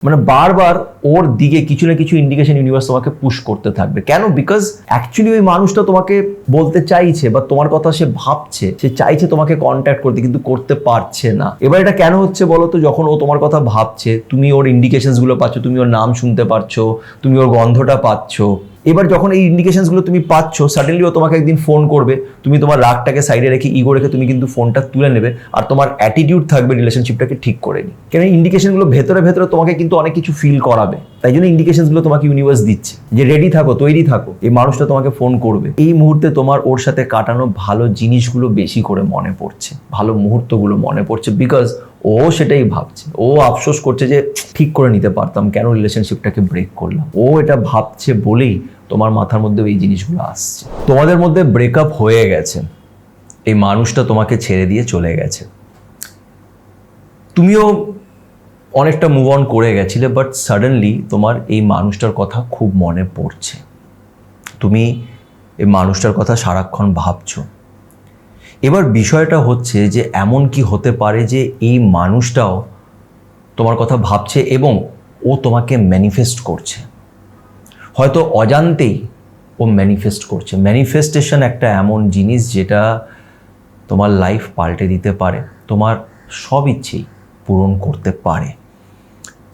মানে বারবার ওর দিকে কিছু না কিছু ইন্ডিকেশন ইউনিভার্স তোমাকে পুশ করতে থাকবে। কেন? বিকজ অ্যাকচুয়ালি ওই মানুষটা তোমাকে বলতে চাইছে বা তোমার কথা সে ভাবছে, সে চাইছে তোমাকে কন্ট্যাক্ট করতে, কিন্তু করতে পারছে না। এবার এটা কেন হচ্ছে বলো তো? যখন ও তোমার কথা ভাবছে, তুমি ওর ইন্ডিকেশনস গুলো পাচ্ছ, তুমি ওর নাম শুনতে পারছো, তুমি ওর গন্ধটা পাচ্ছ। এবার যখন এই ইন্ডিকেশনসগুলো তুমি পাচ্ছ, সাডেনলি ও তোমাকে একদিন ফোন করবে, তুমি তোমার রাগটাকে সাইডে রেখে, ইগো রেখে তুমি কিন্তু ফোনটা তুলে নেবে, আর তোমার অ্যাটিটিউড থাকবে রিলেশনশিপটাকে ঠিক করে নি। কেন? ইন্ডিকেশনগুলো ভেতরে ভেতরে তোমাকে কিন্তু অনেক কিছু ফিল করাবে। তাই জন্য ইন্ডিকেশনসগুলো তোমাকে ইউনিভার্স দিচ্ছে যে রেডি থাকো, তৈরি থাকো, এই মানুষটা তোমাকে ফোন করবে। এই মুহূর্তে তোমার ওর সাথে কাটানো ভালো জিনিসগুলো বেশি করে মনে পড়ছে, ভালো মুহূর্তগুলো মনে পড়ছে, বিকজ ও সেটাই ভাবছে। ও আফসোস করছে যে ঠিক করে নিতে পারতাম, কেন রিলেশনশিপটাকে ব্রেক করলাম। ও এটা ভাবছে বলেই তোমার মাথার মধ্যে এই জিনিসগুলো আসছে। তোমাদের মধ্যে ব্রেকআপ হয়ে গেছে, এই মানুষটা তোমাকে ছেড়ে দিয়ে চলে গেছে, তুমিও অনেকটা মুভ অন করে গেছিলে, বাট সাডেনলি তোমার এই মানুষটার কথা খুব মনে পড়ছে। তুমি এই মানুষটার কথা সারাক্ষণ ভাবছো। এবার বিষয়টা হচ্ছে যে এমন কি হতে পারে যে এই মানুষটাও তোমার কথা ভাবছে এবং ও তোমাকে ম্যানিফেস্ট করছে, হয়তো অজান্তেই ও ম্যানিফেস্ট করছে। ম্যানিফেস্টেশন একটা এমন জিনিস যেটা তোমার লাইফ পাল্টে দিতে পারে, তোমার সব ইচ্ছেই পূরণ করতে পারে।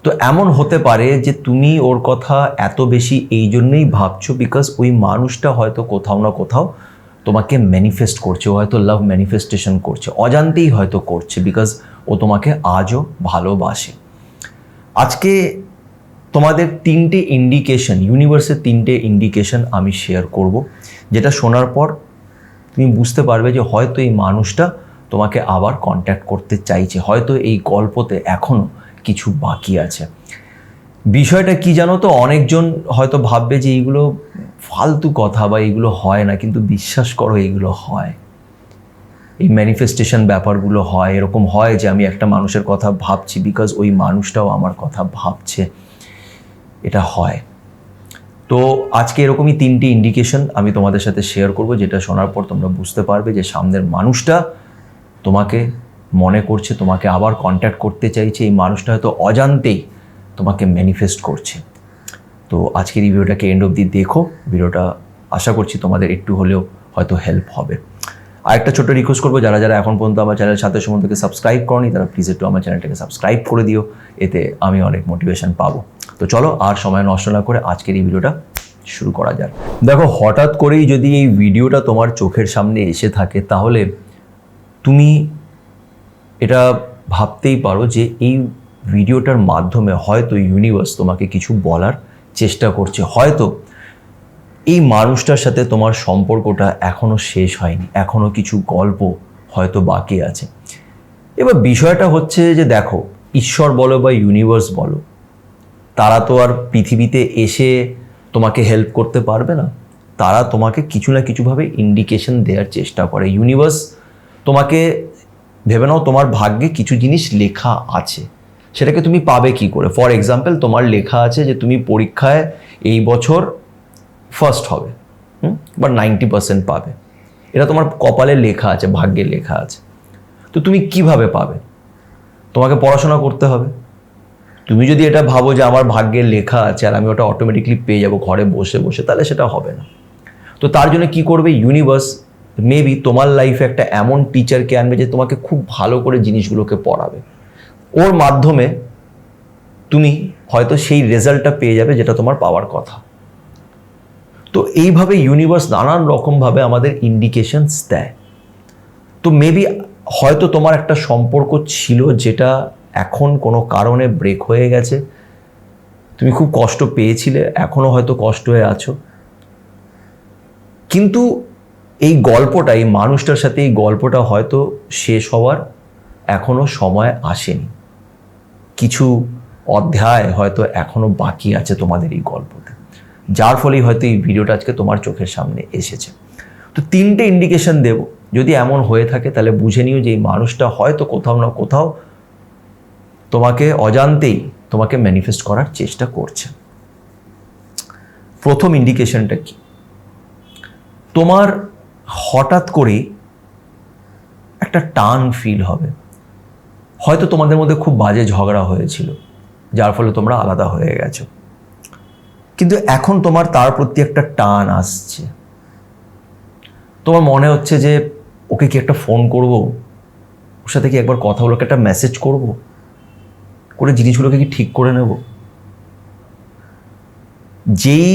তো এমন হতে পারে যে তুমি ওর কথা এত বেশি এই জন্যই ভাবছো বিকজ ওই মানুষটা হয়তো কোথাও না কোথাও তোমাকে ম্যানিফেস্ট করছে, ও হয়তো লাভ ম্যানিফেস্টেশন করছে, অজান্তেই হয়তো করছে, বিকজ ও তোমাকে আজও ভালোবাসে। আজকে তোমাদের তিনটে ইন্ডিকেশন, ইউনিভার্সের তিনটে ইন্ডিকেশন আমি শেয়ার করব, যেটা শোনার পর তুমি বুঝতে পারবে যে হয়তো এই মানুষটা তোমাকে আবার কন্ট্যাক্ট করতে চাইছে, হয়তো এই গল্পতে এখনও কিছু বাকি আছে। বিষয়টা কি জানো তো? অনেকজন হয়তো ভাববে যে এইগুলো ফালতু কথা বা এইগুলো হয় না, কিন্তু বিশ্বাস করো এইগুলো হয়। এই ম্যানিফেস্টেশন ব্যাপারগুলো হয়। এরকম হয় যে আমি একটা মানুষের কথা ভাবছি বিকজ ওই মানুষটাও আমার কথা ভাবছে, এটা হয়। তো আজকে এরকমই তিনটি ইন্ডিকেশন আমি তোমাদের সাথে শেয়ার করব, যেটা শোনার পর তোমরা বুঝতে পারবে যে সামনের মানুষটা তোমাকে মনে করছে, তোমাকে আবার কন্ট্যাক্ট করতে চাইছে, এই মানুষটা হয়তো অজান্তেই তোমাকে ম্যানিফেস্ট করছে। তো আজকের এই ভিডিওটাকে এন্ড অবধি দেখো। ভিডিওটা আশা করছি তোমাদের একটু হলেও হয়তো হেল্প হবে। আরেকটা ছোট্ট রিকোয়েস্ট করবো, যারা যারা এখন পর্যন্ত আমার চ্যানেল সাথে সময় থেকে সাবস্ক্রাইব করনি, তারা প্লিজ একটু আমার চ্যানেলটাকে সাবস্ক্রাইব করে দিও, এতে আমি অনেক মোটিভেশন পাবো। তো চলো আর সময় নষ্ট না করে আজকের এই ভিডিওটা শুরু করা যাক। দেখো, হঠাৎ করেই যদি এই ভিডিওটা তোমার চোখের সামনে এসে থাকে, তাহলে তুমি এটা ভাবতেই পারো যে এই ভিডিওটার মাধ্যমে হয়তো ইউনিভার্স তোমাকে কিছু বলার চেষ্টা করছে, হয়তো এই মানুষটার সাথে তোমার সম্পর্কটা এখনও শেষ হয়নি, এখনও কিছু গল্প হয়তো বাকি আছে। এবার বিষয়টা হচ্ছে যে দেখো, ঈশ্বর বলো বা ইউনিভার্স বলো, তারা তো আর পৃথিবীতে এসে তোমাকে হেল্প করতে পারবে না। তারা তোমাকে কিছু না কিছুভাবে ইন্ডিকেশন দেওয়ার চেষ্টা করে। ইউনিভার্স তোমাকে, ভেবে নাও তোমার ভাগ্যে কিছু জিনিস লেখা আছে, সেটাকে তুমি পাবে কি করে? ফর এক্সাম্পল, তোমার লেখা আছে যে তুমি পরীক্ষায় এই বছর ফার্স্ট হবে, বা 90% পাবে, এটা তোমার কপালে লেখা আছে, ভাগ্যে লেখা আছে। তো তুমি কিভাবে পাবে? তোমাকে পড়াশোনা করতে হবে। তুমি যদি এটা ভাবো যে আমার ভাগ্যে লেখা আছে আর আমি ওটা অটোমেটিকলি পেয়ে যাবো ঘরে বসে বসে, তাহলে সেটা হবে না। তো তার জন্য কি করবে ইউনিভার্স? মেবি তোমার লাইফে একটা এমন টিচারকে আনবে যে তোমাকে খুব ভালো করে জিনিসগুলোকে পড়াবে। ওর মাধ্যমে তুমি হয়তো সেই রেজাল্টটা পেয়ে যাবে যেটা তোমার পাওয়ার কথা। তো এইভাবে ইউনিভার্স নানান রকমভাবে আমাদের ইন্ডিকেশনস দেয়। তো মেবি হয়তো তোমার একটা সম্পর্ক ছিল যেটা এখন কোনো কারণে ব্রেক হয়ে গেছে, তুমি খুব কষ্ট পেয়েছিলে, এখনও হয়তো কষ্ট হয়ে আছো, কিন্তু এই গল্পটা, এই মানুষটার সাথে এই গল্পটা হয়তো শেষ হওয়ার এখনও সময় আসেনি। কিছু অধ্যায় হয়তো এখনও বাকি আছে তোমাদের এই গল্পতে, যার ফলেই হয়তো এই ভিডিওটা আজকে তোমার চোখের সামনে এসেছে। তো তিনটে ইন্ডিকেশন দেব, যদি এমন হয়ে থাকে তাহলে বুঝে নিও যে এই মানুষটা হয়তো কোথাও না কোথাও তোমাকে অজান্তেই তোমাকে ম্যানিফেস্ট করার চেষ্টা করছে। প্রথম ইন্ডিকেশনটা কি? তোমার হঠাৎ করে একটা টান ফিল হবে। হয়তো তোমাদের মধ্যে খুব বাজে ঝগড়া হয়েছিল, যার ফলে তোমরা আলাদা হয়ে গেছো। কিন্তু এখন তোমার তার প্রতি একটা টান আসছে, তোমার মনে হচ্ছে যে ওকে কি একটা ফোন করব, ওর সাথে কি একবার কথা বলে একটা মেসেজ করব, করে জিনিসগুলোকে কি ঠিক করে নেব। যেই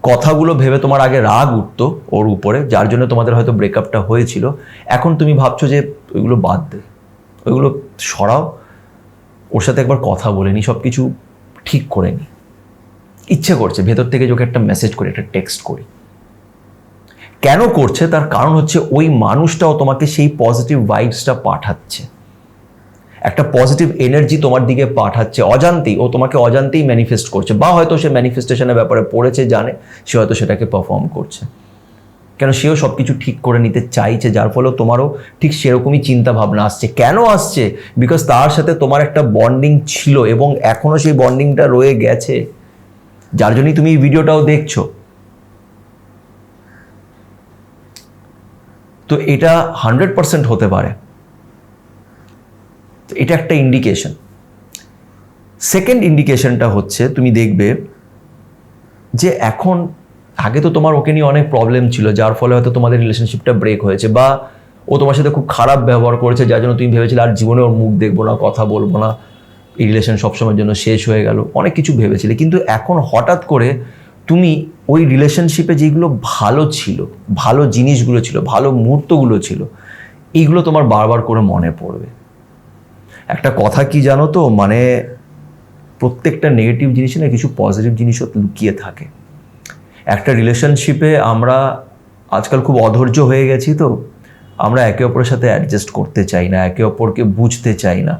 কথাগুলো ভেবে তোমার আগে রাগ উঠতো ওর উপরে, যার জন্য তোমাদের হয়তো ব্রেকআপটা হয়েছিল, এখন তুমি ভাবছো যে ওইগুলো বাদ দে, ওইগুলো সরাও, ওর সাথে একবার কথা বলে নি, সব কিছু ঠিক করে নি। ইচ্ছে করছে ভেতর থেকে যে ওকে একটা মেসেজ করি, একটা টেক্সট করি। কেন করছে তার কারণ হচ্ছে ওই মানুষটাও তোমাকে সেই পজিটিভ ভাইবসটা পাঠাচ্ছে, একটা পজিটিভ এনার্জি তোমার দিকে পাঠাচ্ছে অজান্তেই, ও তোমাকে অজান্তেই ম্যানিফেস্ট করছে, বা হয়তো সে ম্যানিফেস্টেশনের ব্যাপারে পড়েছে, জানে, সে হয়তো সেটাকে পারফর্ম করছে। কেন সেও সব কিছু ঠিক করে নিতে চাইছে, যার ফলে তোমারও ঠিক সেরকমই চিন্তা ভাবনা আসছে। কেন আসছে? বিকজ তার সাথে তোমার একটা বন্ডিং ছিল এবং এখনো সেই বন্ডিংটা রয়ে গেছে, যার জন্যই তুমি এই ভিডিওটাও দেখছো। তো এটা 100% হতে পারে। তো এটা একটা ইন্ডিকেশন। সেকেন্ড ইন্ডিকেশনটা হচ্ছে, তুমি দেখবে যে এখন, আগে তো তোমার ওকে নিয়ে অনেক প্রবলেম ছিল, যার ফলে হয়তো তোমাদের রিলেশনশিপটা ব্রেক হয়েছে, বা ও তোমার সাথে খুব খারাপ ব্যবহার করেছে, যার জন্য তুমি ভেবেছিলে আর জীবনে ওর মুখ দেখবো না, কথা বলবো না, এই রিলেশন সবসময়ের জন্য শেষ হয়ে গেল, অনেক কিছু ভেবেছিলে। কিন্তু এখন হঠাৎ করে তুমি ওই রিলেশনশিপে যেগুলো ভালো ছিল, ভালো জিনিসগুলো ছিল, ভালো মুহূর্তগুলো ছিল, এইগুলো তোমার বারবার করে মনে পড়বে। একটা কথা কি জানো তো, মানে প্রত্যেকটা নেগেটিভ জিনিসে না কিছু পজিটিভ জিনিসও লুকিয়ে থাকে। একটা রিলেশনশিপে আমরা আজকাল খুব অধৈর্য হয়ে গেছি, তো আমরা একে অপরের সাথে অ্যাডজাস্ট করতে চাই না, একে অপরকে বুঝতে চাই না,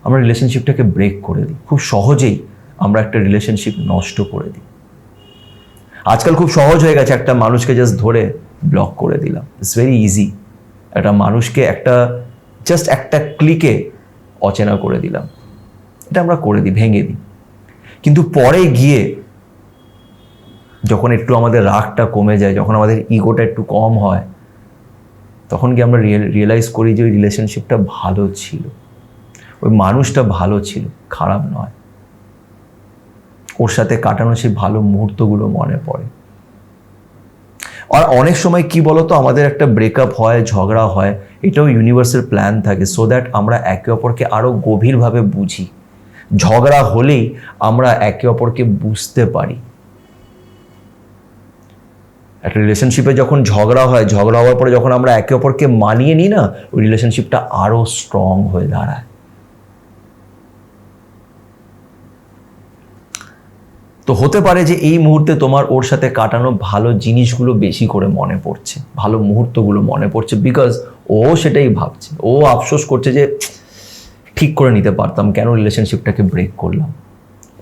আমরা রিলেশনশিপটাকে ব্রেক করে দিই। খুব সহজেই আমরা একটা রিলেশনশিপ নষ্ট করে দিই। আজকাল খুব সহজ হয়ে গেছে, একটা মানুষকে জাস্ট ধরে ব্লক করে দিলাম, ইটস ভেরি ইজি। একটা মানুষকে জাস্ট একটা ক্লিকে অচেনা করে দিলাম, এটা আমরা করে দিই, ভেঙে দিই। কিন্তু পরে গিয়ে যখন একটু আমাদের রাগটা কমে যায়, যখন আমাদের ইগোটা একটু কম হয়, তখন কি আমরা রিয়েলাইজ করি যে ওই রিলেশনশিপটা ভালো ছিল, ওই মানুষটা ভালো ছিল, খারাপ নয়। ওর সাথে কাটানো সেই ভালো মুহূর্তগুলো মনে পড়ে। আর অনেক সময় কি বলতো, আমাদের একটা ব্রেকআপ হয়, ঝগড়া হয়, এটাও ইউনিভার্সের প্ল্যান থাকে, সো দ্যাট আমরা একে অপরকে আরো গভীরভাবে বুঝি। ঝগড়া হলেই আমরা একে অপরকে বুঝতে পারি। একটা রিলেশনশিপে যখন ঝগড়া হয়, ঝগড়া হওয়ার পরে যখন আমরা একে অপরকে মানিয়ে নিই না, ওই রিলেশনশিপটা আরো স্ট্রং হয়ে দাঁড়ায়। তো হতে পারে যে এই মুহূর্তে তোমার ওর সাথে কাটানো ভালো জিনিসগুলো বেশি করে মনে পড়ছে, ভালো মুহূর্তগুলো মনে পড়ছে, বিকজ ও সেটাই ভাবছে, ও আফসোস করছে যে ঠিক করে নিতে পারতাম, কেন রিলেশনশিপটাকে ব্রেক করলাম।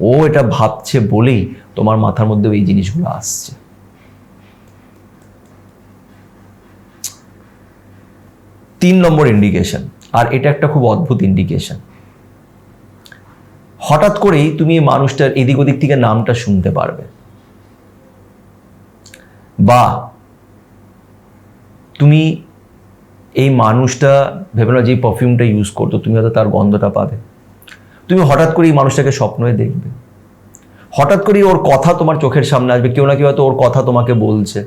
ও এটা ভাবছে বলেই তোমার মাথার মধ্যে এই জিনিসগুলো আসছে। 3 নম্বর ইন্ডিকেশন, আর এটা একটা খুব অদ্ভুত ইন্ডিকেশন। হঠাৎ করেই তুমি এই মানুষটার এদিক ওদিক থেকে নামটা শুনতে পারবে, বা তুমি এই মানুষটা ভেবে না যে পারফিউমটা ইউজ করতো, তুমি হয়তো তার গন্ধটা পাবে। তুমি হঠাৎ করে এই মানুষটাকে স্বপ্নে দেখবে, হঠাৎ করে ওর কথা তোমার চোখের সামনে আসবে, কেউ না কেউ হয়তো ওর কথা তোমাকে বলছে।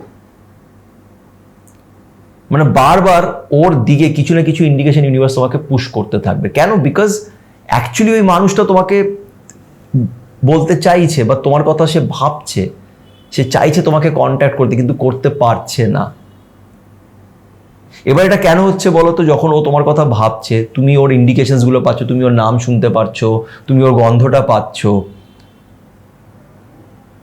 মানে বারবার ওর দিকে কিছু না কিছু ইন্ডিকেশন ইউনিভার্স তোমাকে পুশ করতে থাকবে। কেন? বিকজ অ্যাকচুয়ালি ওই মানুষটা তোমাকে বলতে চাইছে, বা তোমার কথা সে ভাবছে, সে চাইছে তোমাকে কন্ট্যাক্ট করতে, কিন্তু করতে পারছে না। এবার এটা কেন হচ্ছে বলো তো? যখন ও তোমার কথা ভাবছে, তুমি ওর ইন্ডিকেশনসগুলো পাচ্ছ, তুমি ওর নাম শুনতে পারছো, তুমি ওর গন্ধটা পাচ্ছ।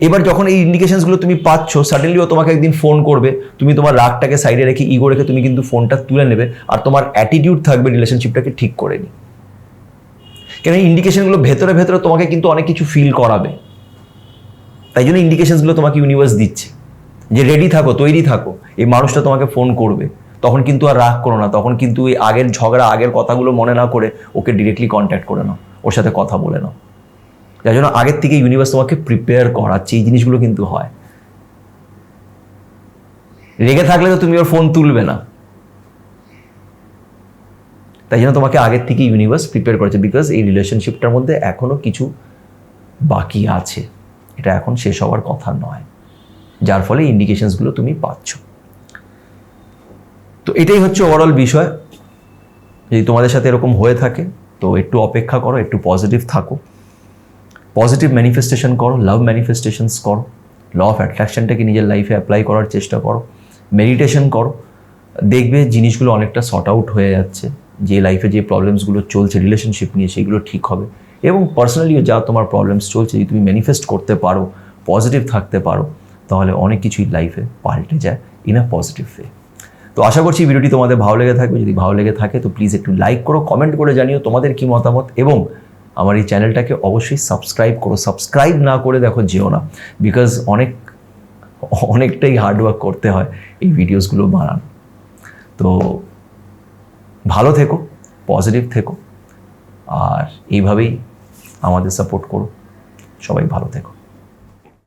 এবার যখন এই ইন্ডিকেশনসগুলো তুমি পাচ্ছ, সাডেনলি ও তোমাকে একদিন ফোন করবে, তুমি তোমার রাগটাকে সাইডে রেখে, ইগো রেখে তুমি কিন্তু ফোনটা তুলে নেবে, আর তোমার অ্যাটিটিউড থাকবে রিলেশনশিপটাকে ঠিক করে নি। কেন? ইন্ডিকেশনগুলো ভেতরে ভেতরে তোমাকে কিন্তু অনেক কিছু ফিল করাবে। তাই জন্য ইন্ডিকেশনসগুলো তোমাকে ইউনিভার্স দিচ্ছে যে রেডি থাকো, তৈরি থাকো, এই মানুষটা তোমাকে ফোন করবে। তখন কিন্তু আর রাগ করো না, তখন কিন্তু এই আগের ঝগড়া, আগের কথাগুলো মনে না করে ওকে ডিরেক্টলি কন্ট্যাক্ট করে নাও, ওর সাথে কথা বলে নাও। যার জন্য আগের থেকে ইউনিভার্স তোমাকে প্রিপেয়ার করাচ্ছে। এই জিনিসগুলো কিন্তু হয়। রেগে থাকলে তো তুমি ওর ফোন তুলবে না, তাই জন্য তোমাকে আগের থেকে ইউনিভার্স প্রিপেয়ার করেছে, বিকজ এই রিলেশনশিপটার মধ্যে এখনও কিছু বাকি আছে, এটা এখন শেষ হওয়ার কথা নয়, যার ফলে ইন্ডিকেশনসগুলো তুমি পাচ্ছ। তো এটাই হচ্ছে ওভারঅল বিষয়। যদি তোমাদের সাথে এরকম হয়ে থাকে তো একটু অপেক্ষা করো, একটু পজিটিভ থাকো, পজিটিভ ম্যানিফেস্টেশন করো, লাভ ম্যানিফেস্টেশনস করো, ল অফ অ্যাট্রাকশনটাকে নিজের লাইফে অ্যাপ্লাই করার চেষ্টা করো, মেডিটেশন করো, দেখবে জিনিসগুলো অনেকটা সর্ট আউট হয়ে যাচ্ছে, যে লাইফে যে প্রবলেমসগুলো চলছে রিলেশনশিপ নিয়ে সেগুলো ঠিক হবে। এবং পার্সোনালিও যা তোমার প্রবলেমস চলছে, যদি তুমি ম্যানিফেস্ট করতে পারো, পজিটিভ থাকতে পারো, তাহলে অনেক কিছুই লাইফে পাল্টে যায় ইন আ পজিটিভ ওয়ে। তো আশা করছি ভিডিওটি তোমাদের ভালো লেগে থাকবে। যদি ভালো লেগে থাকে তো প্লিজ একটু লাইক করো, কমেন্ট করে জানিও তোমাদের কি মতামত, এবং আমার এই চ্যানেলটাকে অবশ্যই সাবস্ক্রাইব করো। সাবস্ক্রাইব না করে দেখো যেও না, বিকজ অনেকটাই হার্ডওয়ার্ক করতে হয় এই ভিডিওসগুলো বানানো। তো ভালো থেকো, পজিটিভ থেকো, আর এইভাবেই আমাদের সাপোর্ট করো। সবাই ভালো থেকো।